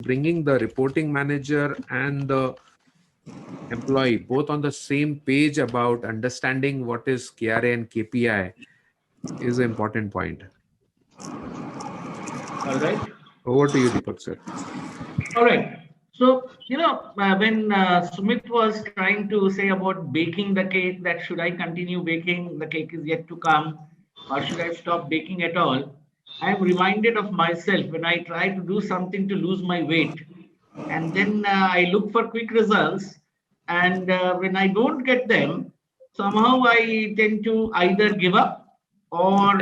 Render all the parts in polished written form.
bringing the reporting manager and the employee both on the same page about understanding what is KRA and KPI is an important point. All right. Over to you, Deepak sir. All right. So, when Sumit was trying to say about baking the cake, that should I continue baking? The cake is yet to come, or should I stop baking at all? I am reminded of myself when I try to do something to lose my weight, and then I look for quick results. And when I don't get them, somehow I tend to either give up or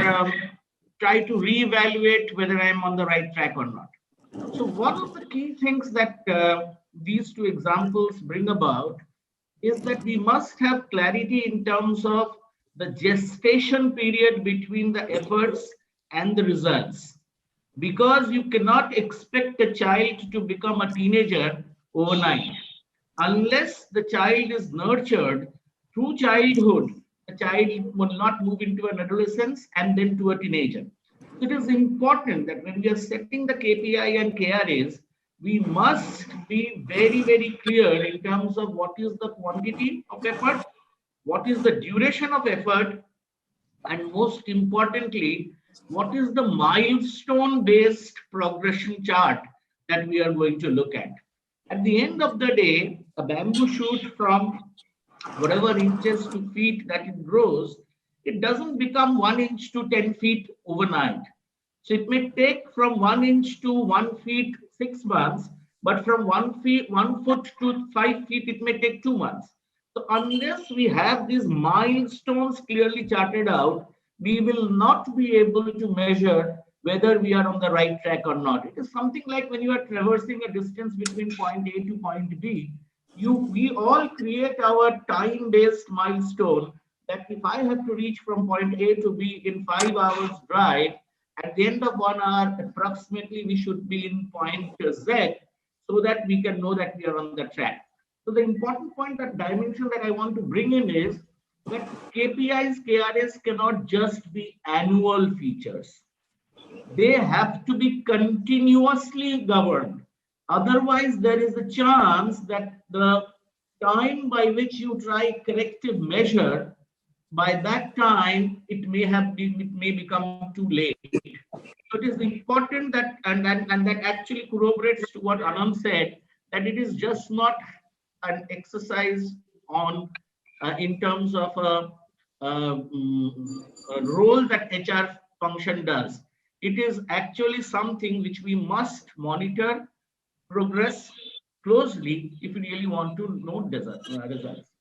try to reevaluate whether I'm on the right track or not. So one of the key things that these two examples bring about is that we must have clarity in terms of the gestation period between the efforts and the results. Because you cannot expect a child to become a teenager overnight. Unless the child is nurtured through childhood, the child will not move into an adolescence and then to a teenager. It is important that when we are setting the KPI and KRAs, we must be very, very clear in terms of what is the quantity of effort, what is the duration of effort, and most importantly, what is the milestone based progression chart that we are going to look at. At the end of the day, a bamboo shoot from whatever inches to feet that it grows, it doesn't become 1 inch to 10 feet overnight. So it may take from 1 inch to 1 feet 6 months, but from 1 foot to 5 feet, it may take 2 months. So unless we have these milestones clearly charted out, we will not be able to measure whether we are on the right track or not. It is something like when you are traversing a distance between point A to point B, we all create our time-based milestone that if I have to reach from point A to B in 5 hours drive, at the end of 1 hour, approximately we should be in point Z so that we can know that we are on the track. So the important point, that dimension that I want to bring in is that KPIs, KRS cannot just be annual features. They have to be continuously governed. Otherwise, there is a chance that the time by which you try corrective measure, by that time it may become too late. So it is important that and that actually corroborates to what Anand said, that it is just not an exercise on in terms of a role that HR function does. It is actually something which we must monitor, progress closely if we really want to know results.